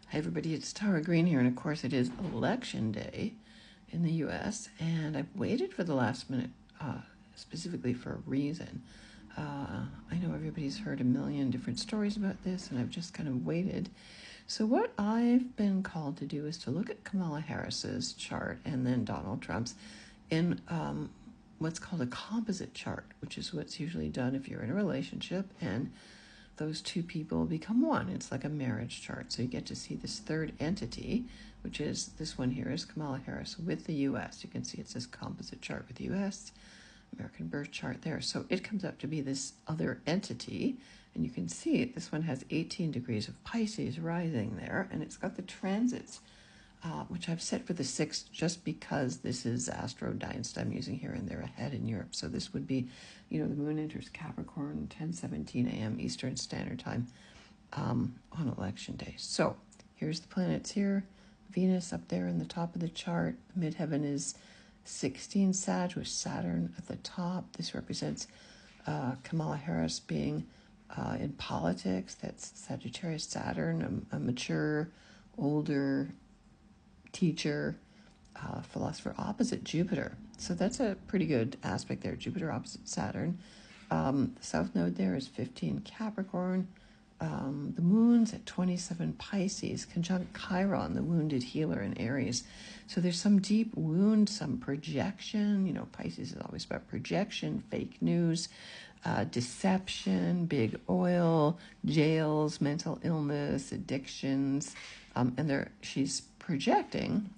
Hi everybody, it's Tara Green here, and of course it is election day in the US, and I've waited for the last minute specifically for a reason. I know everybody's heard a million different stories about this, and I've just kind of waited. So what I've been called to do is to look at Kamala Harris's chart and then Donald Trump's in what's called a composite chart, which is what's usually done if you're in a relationship and those two people become one. It's like a marriage chart. So you get to see this third entity, which is this one here is Kamala Harris with the U.S. You can see it says composite chart with U.S., American birth chart there. So it comes up to be this other entity, and you can see it. This one has 18 degrees of Pisces rising there, and it's got the transits, which I've set for the 6th just because this is Astro Dynasty I'm using here, and they're ahead in Europe. So this would be, the moon enters Capricorn 10:17 a.m. Eastern Standard Time on election day. So here's the planets here. Venus up there in the top of the chart. Midheaven is 16 Sag with Saturn at the top. This represents Kamala Harris being in politics. That's Sagittarius Saturn, a mature, older teacher, philosopher opposite Jupiter. So that's a pretty good aspect there. Jupiter opposite Saturn. The south node there is 15 Capricorn. The moon's at 27 Pisces, conjunct Chiron, the wounded healer in Aries. So there's some deep wound, some projection. Pisces is always about projection, fake news, deception, big oil, jails, mental illness, addictions. And she's projecting,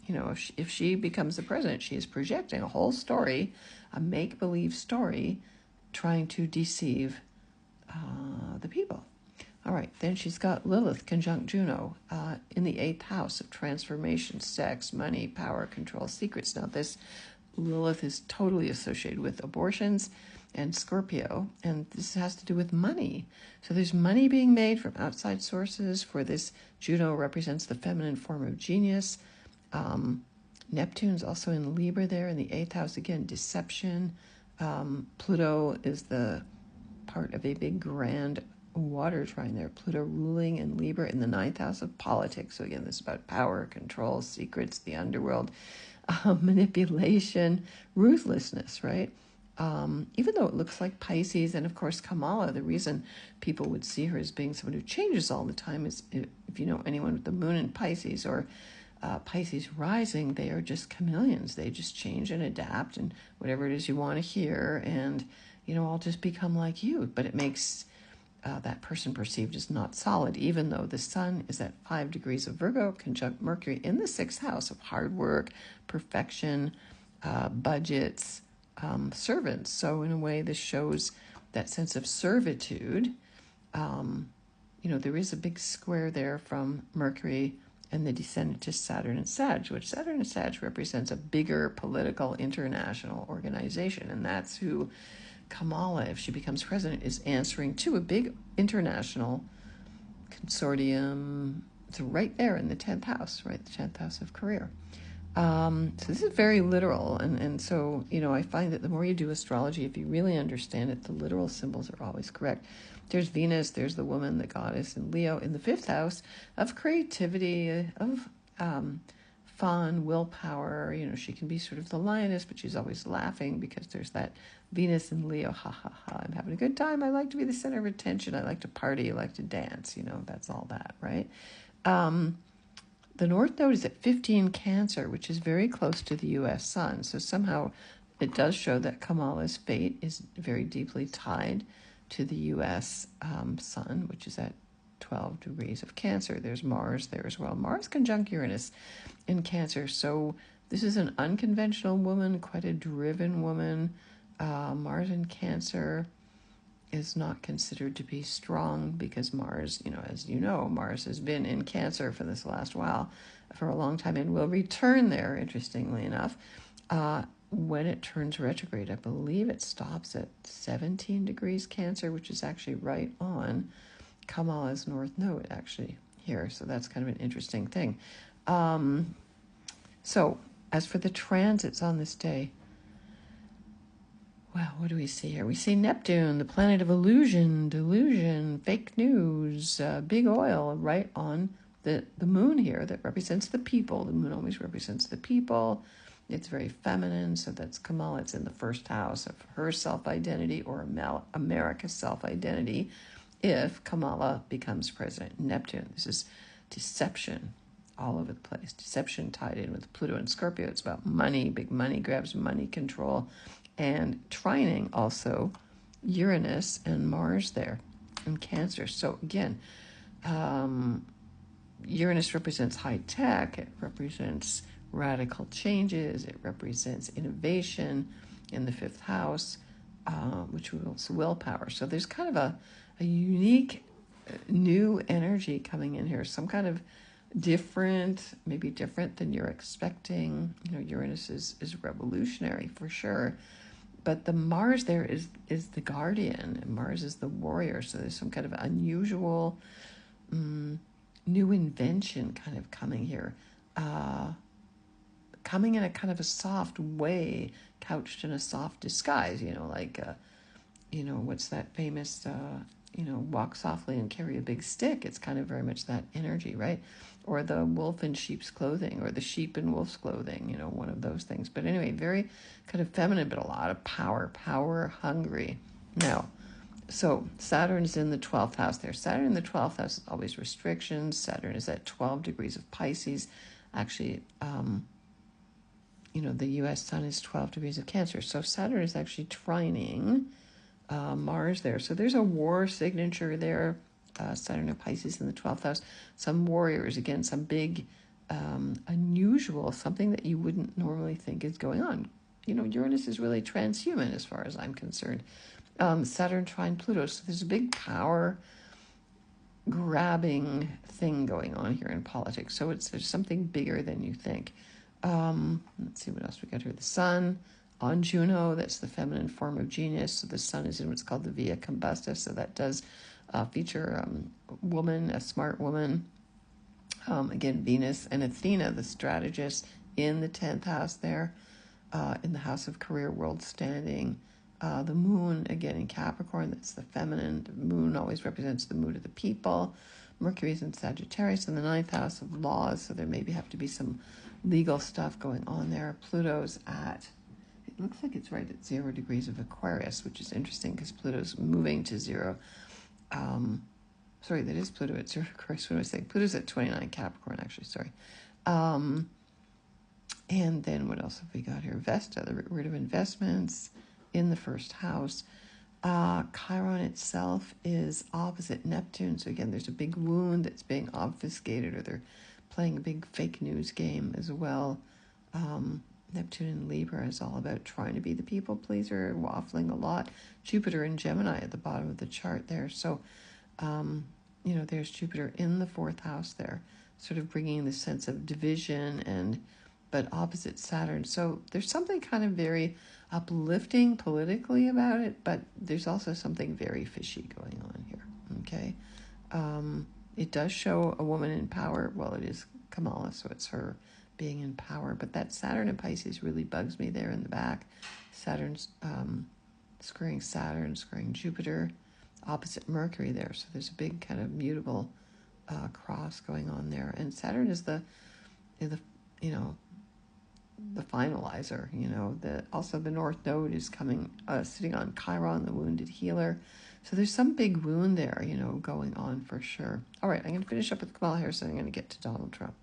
if she becomes the president, she is projecting a whole story, a make-believe story, trying to deceive the people. All right, then she's got Lilith conjunct Juno in the 8th house of transformation, sex, money, power, control, secrets. Now this Lilith is totally associated with abortions and Scorpio, and this has to do with money. So there's money being made from outside sources. For this, Juno represents the feminine form of genius. Neptune's also in Libra there in the 8th house, again, deception. Pluto is the part of a big grand water trine there. Pluto ruling in Libra in the 9th house of politics. So again, this is about power, control, secrets, the underworld, manipulation, ruthlessness, right? Even though it looks like Pisces, and of course Kamala, the reason people would see her as being someone who changes all the time is if you know anyone with the moon in Pisces or Pisces rising, they are just chameleons. They just change and adapt, and whatever it is you want to hear, and I'll just become like you. But it makes that person perceived as not solid, even though the sun is at 5 degrees of Virgo, conjunct Mercury in the 6th house of hard work, perfection, budgets, servants. So in a way, this shows that sense of servitude. There is a big square there from Mercury and the descendant to Saturn and Sag, which Saturn and Sag represents a bigger political international organization. And that's who Kamala, if she becomes president, is answering to, a big international consortium. It's right there in the 10th house, right? The 10th house of career. So this is very literal. And so, I find that the more you do astrology, if you really understand it, the literal symbols are always correct. There's Venus, there's the woman, the goddess in Leo in the 5th house of creativity, of fun, willpower. She can be sort of the lioness, but she's always laughing because there's that Venus in Leo. Ha, ha, ha. I'm having a good time. I like to be the center of attention. I like to party. I like to dance. That's all that, right? The North Node is at 15 Cancer, which is very close to the U.S. Sun. So somehow it does show that Kamala's fate is very deeply tied to the U.S. Sun, which is at 12 degrees of Cancer. There's Mars there as well. Mars conjunct Uranus in Cancer. So this is an unconventional woman, quite a driven woman. Mars in Cancer is not considered to be strong because Mars, as you know, Mars has been in Cancer for this last while, for a long time, and will return there, interestingly enough, when it turns retrograde. I believe it stops at 17 degrees Cancer, which is actually right on Kamala's North Node, actually, here. So that's kind of an interesting thing. So as for the transits on this day, well, what do we see here? We see Neptune, the planet of illusion, delusion, fake news, big oil, right on the moon here that represents the people. The moon always represents the people. It's very feminine, so that's Kamala. It's in the first house of her self-identity or America's self-identity if Kamala becomes president. Neptune, this is deception all over the place. Deception tied in with Pluto and Scorpio. It's about money, big money grabs, money control, and trining also Uranus and Mars there in Cancer. So again, Uranus represents high tech. It represents radical changes. It represents innovation in the fifth house, which was willpower. So there's kind of a unique new energy coming in here, some kind of different, maybe different than you're expecting. Uranus is revolutionary for sure, but the Mars there is the guardian, and Mars is the warrior. So there's some kind of unusual new invention kind of coming here, coming in a kind of a soft way, couched in a soft disguise. What's that famous walk softly and carry a big stick. It's kind of very much that energy, right? Or the wolf in sheep's clothing, or the sheep in wolf's clothing, one of those things. But anyway, very kind of feminine, but a lot of power hungry. Now, so Saturn's in the 12th house there. Saturn in the 12th house is always restrictions. Saturn is at 12 degrees of Pisces. Actually, the U.S. sun is 12 degrees of Cancer. So Saturn is actually trining Mars there. So there's a war signature there. Saturn and Pisces in the 12th house. Some warriors, again, some big, unusual, something that you wouldn't normally think is going on. Uranus is really transhuman as far as I'm concerned. Saturn trine Pluto. So there's a big power grabbing thing going on here in politics. So there's something bigger than you think. Let's see what else we got here. The sun on Juno, that's the feminine form of genius. So the sun is in what's called the via combustus. So that does feature a woman, a smart woman. Again, Venus and Athena, the strategist, in the 10th house there, in the house of career, world standing. The moon, again, in Capricorn, that's the feminine. The moon always represents the mood of the people. Mercury is in Sagittarius in the 9th house of laws, so there maybe have to be some legal stuff going on there. Pluto's it looks like it's right at 0 degrees of Aquarius, which is interesting because Pluto's moving to 0. Sorry, that is Pluto at 0 Aquarius. What am I saying? Pluto's at 29 Capricorn, actually, sorry. And then what else have we got here? Vesta, the root of investments in the first house. Chiron itself is opposite Neptune. So again, there's a big wound that's being obfuscated, or they're playing a big fake news game as well. Neptune in Libra is all about trying to be the people pleaser, waffling a lot. Jupiter in Gemini at the bottom of the chart there. So, there's Jupiter in the 4th house there, sort of bringing the sense of division but opposite Saturn. So there's something kind of very uplifting politically about it, but there's also something very fishy going on here, okay? It does show a woman in power. Well, it is Kamala, so it's her being in power, but that Saturn in Pisces really bugs me there in the back. Saturn's squaring Saturn, squaring Jupiter, opposite Mercury there, so there's a big kind of mutable cross going on there. And Saturn is the finalizer, also the North Node is coming, sitting on Chiron, the wounded healer. So there's some big wound there, going on for sure. All right, I'm going to finish up with Kamala Harris, and I'm going to get to Donald Trump.